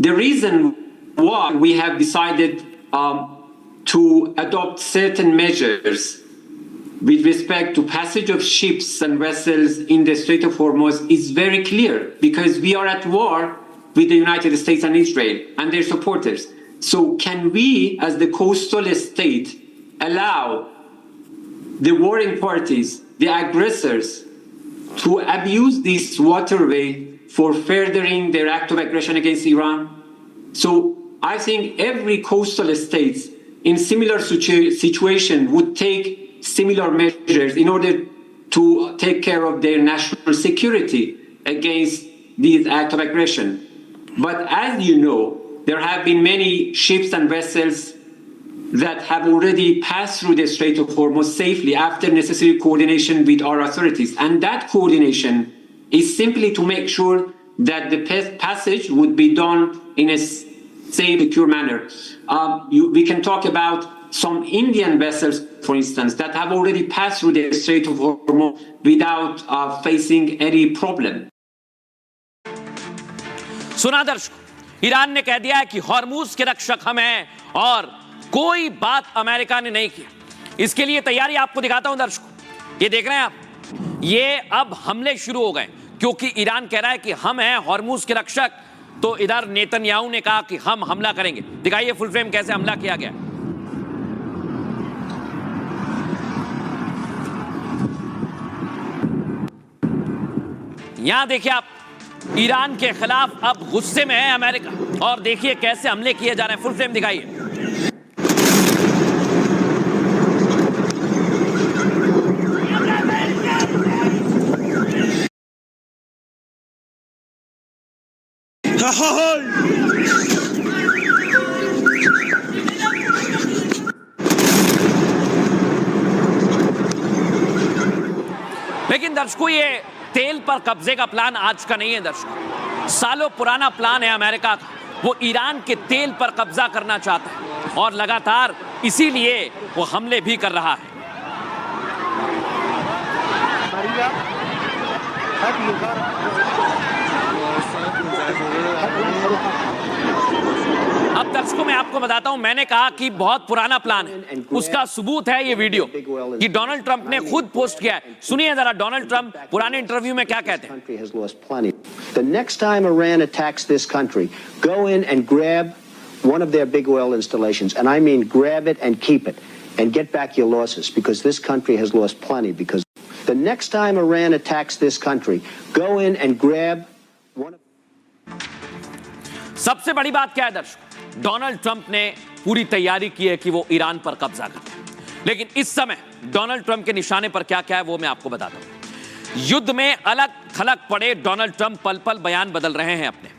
The reason why we have decided to adopt certain measures with respect to passage of ships and vessels in the Strait of Hormuz is very clear, because we are at war with the United States and Israel and their supporters. So can we, as the coastal state, allow the warring parties, the aggressors, to abuse this waterway for furthering their act of aggression against Iran? So I think every coastal state in similar situation would take similar measures in order to take care of their national security against these acts of aggression. But as you know, there have been many ships and vessels that have already passed through the Strait of Hormuz safely after necessary coordination with our authorities. And that coordination is simply to make sure that the passage would be done in a safe, secure manner. We can talk about some Indian vessels, for instance, that have already passed through the Strait of Hormuz without facing any problem. सुना दर्शकों, Iran ने कह दिया है कि Hormuz के रक्षक हम हैं और कोई बात अमेरिका ने नहीं की। इसके लिए तैयारी आपको दिखाता हूं दर्शकों, ये देख रहे हैं आप, ये अब हमले शुरू हो गए क्योंकि ईरान कह रहा है कि हम हैं हॉर्मूज के रक्षक। तो इधर नेतन्याहू ने कहा कि हम हमला करेंगे। दिखाइए फुल फ्रेम कैसे हमला किया गया। यहां देखिए आप, ईरान के खिलाफ अब गुस्से में है अमेरिका और देखिए कैसे हमले किए जा रहे हैं। फुल फ्रेम दिखाइए। लेकिन दर्शकों, ये तेल पर कब्जे का प्लान आज का नहीं है दर्शकों, सालों पुराना प्लान है अमेरिका का। वो ईरान के तेल पर कब्जा करना चाहता है और लगातार इसीलिए वो हमले भी कर रहा है। अब दर्शकों मैं आपको बताता हूं, मैंने कहा कि बहुत पुराना प्लान है, उसका सबूत है ये वीडियो कि डोनाल्ड ट्रंप ने खुद पोस्ट किया है। सुनिए जरा डोनाल्ड ट्रंप पुराने इंटरव्यू में क्या कहते हैं। The next time Iran attacks this country, go in and grab one of their big oil installations, and I mean grab it and keep it, and get back your losses, because this country has lost plenty. Because the next time Iran attacks this country, go in and grab one of... सबसे बड़ी बात क्या है दर्शकों, Donald Trump ने पूरी तैयारी की है कि वो ईरान पर कब्जा करें, लेकिन इस समय डोनाल्ड ट्रंप के निशाने पर क्या क्या है वो मैं आपको बताता हूं। युद्ध में अलग थलग पड़े डोनाल्ड ट्रंप पल पल बयान बदल रहे हैं अपने।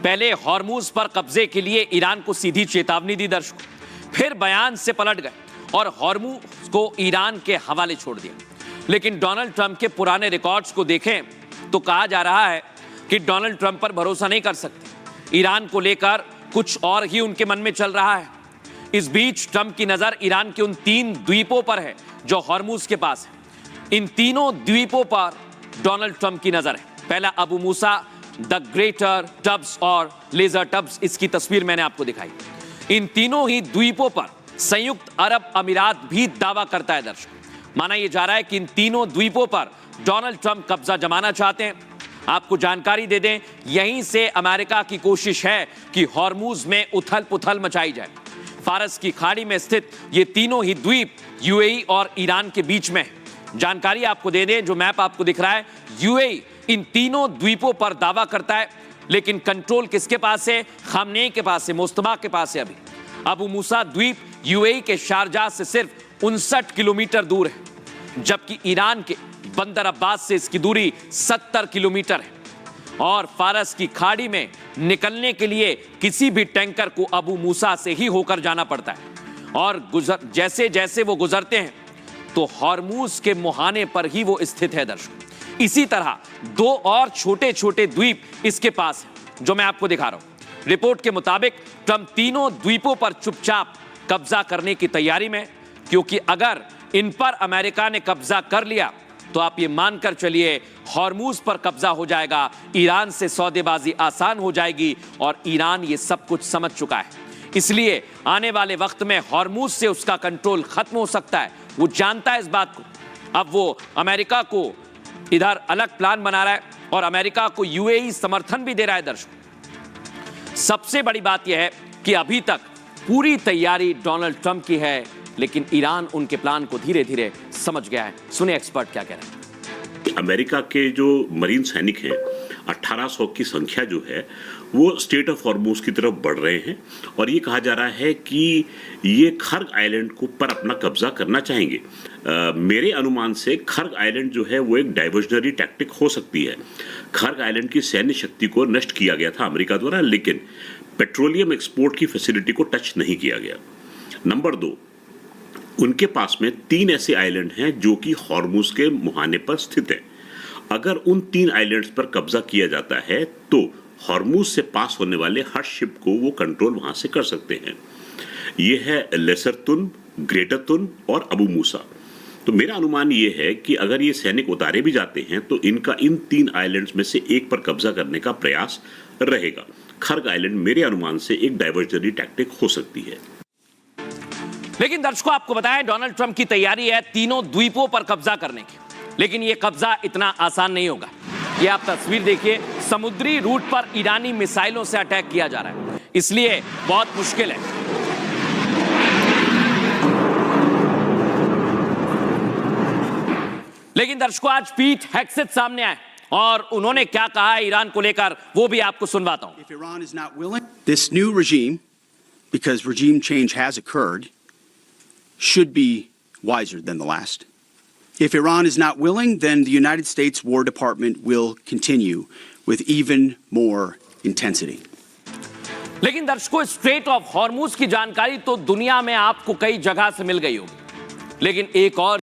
पहले हॉर्मूज पर कब्जे के लिए ईरान को सीधी चेतावनी दी दर्शकों, फिर बयान से पलट गए और हॉर्मूज को ईरान के हवाले छोड़ दिया। लेकिन डोनाल्ड ट्रंप के पुराने रिकॉर्ड्स को देखें तो कहा जा रहा है कि डोनाल्ड ट्रंप पर भरोसा नहीं कर सकते। ईरान को लेकर कुछ और ही उनके मन में चल रहा है। इस बीच ट्रंप की नजर ईरान के उन 3 द्वीपों पर है जो हॉर्मूज के पास है। इन तीनों द्वीपों पर डोनाल्ड ट्रंप की नजर है। पहला अबू मूसा, द ग्रेटर टब्स और लेजर टब्स, इसकी तस्वीर मैंने आपको दिखाई। इन तीनों ही द्वीपों पर संयुक्त अरब अमीरात भी दावा करता है दर्शक। माना यह जा रहा है कि इन तीनों द्वीपों पर डोनाल्ड ट्रंप कब्जा जमाना चाहते हैं। आपको जानकारी दे दें, यहीं से अमेरिका की कोशिश है कि हॉर्मूज में उथल पुथल मचाई जाए। फारस की खाड़ी में स्थित ये तीनों ही द्वीप यूएई और ईरान के बीच में है। जानकारी आपको दे दें, जो मैप आपको दिख रहा है, यूएई इन तीनों द्वीपों पर दावा करता है, लेकिन कंट्रोल किसके पास है? खामनेई के पास है, मुस्तफा के पास है। अभी अबू मूसा द्वीप यूएई के शारजाह से सिर्फ 59 किलोमीटर दूर है, जबकि ईरान के बंदर अब्बास से इसकी दूरी 70 किलोमीटर है। और फारस की खाड़ी में निकलने के लिए किसी भी टैंकर को अबू मूसा से ही होकर जाना पड़ता है। और जैसे जैसे वो गुजरते हैं तो हॉर्मूज के मुहाने पर ही वो स्थित है दर्शक। इसी तरह 2 और छोटे छोटे द्वीप इसके पास है, जो मैं आपको दिखा रहा हूं। रिपोर्ट के मुताबिक ट्रंप तीनों द्वीपों पर चुपचाप कब्जा करने की तैयारी में, क्योंकि अगर इन पर अमेरिका ने कब्जा कर लिया तो आप ये मानकर चलिए हॉर्मूज पर कब्जा हो जाएगा, ईरान से सौदेबाजी आसान हो जाएगी और ईरान ये सब कुछ समझ चुका है। इसलिए आने वाले वक्त में हॉर्मूज से उसका कंट्रोल खत्म हो सकता है। वो जानता है इस बात को। अब वो अमेरिका को इधर अलग प्लान बना रहा है और अमेरिका को यूएई समर्थन भी दे रहा है। दर्शकों, सबसे बड़ी बात यह है कि अभी तक पूरी तैयारी डोनाल्ड ट्रंप की है, लेकिन ईरान उनके प्लान को धीरे धीरे समझ गया है। सुनिए एक्सपर्ट क्या कह रहे हैं। अमेरिका के जो मरीन सैनिक हैं 1800 की संख्या जो है वो स्टेट ऑफ हॉर्मूज की तरफ बढ़ रहे हैं और ये कहा जा रहा है कि ये खर्ग आइलैंड को पर अपना कब्जा करना चाहेंगे। मेरे अनुमान से खर्ग आइलैंड जो है वो एक डाइवर्जनरी टैक्टिक हो सकती है। खर्ग आइलैंड की सैन्य शक्ति को नष्ट किया गया था अमेरिका द्वारा, लेकिन पेट्रोलियम एक्सपोर्ट की फैसिलिटी को टच नहीं किया गया। नंबर 2, उनके पास में 3 ऐसे आइलैंड हैं जो कि हॉर्मूज के मुहाने पर स्थित हैं। अगर उन 3 आइलैंड्स पर कब्जा किया जाता है तो हॉर्मूज से पास होने वाले हर शिप को वो कंट्रोल वहां से कर सकते हैं। ये है लेसर तुन, ग्रेटर तुन और अबू मूसा। तो मेरा अनुमान ये है कि अगर ये सैनिक उतारे भी जाते हैं तो इनका इन 3 आइलैंड्स में से एक पर कब्जा करने का प्रयास रहेगा। खर्ग आइलैंड मेरे अनुमान से एक डाइवर्जनरी टैक्टिक हो सकती है। लेकिन दर्शकों, आपको बताएं डोनाल्ड ट्रंप की तैयारी है तीनों द्वीपों पर कब्जा करने की, लेकिन यह कब्जा इतना आसान नहीं होगा। ये आप तस्वीर देखिए, समुद्री रूट पर ईरानी मिसाइलों से अटैक किया जा रहा है, इसलिए बहुत मुश्किल है। लेकिन दर्शकों, आज पीट हेग्सेथ सामने आए और उन्होंने क्या कहा है ईरान को लेकर, वो भी आपको सुनवाता हूं। If Iran is not willing, this new regime, because regime change has occurred, should be wiser than the last. If Iran is not willing, then the United States War Department will continue with even more intensity. लेकिन दर्शकों, straight of Hormuz की जानकारी तो दुनिया में आपको कई जगह से मिल गई होगी, लेकिन एक और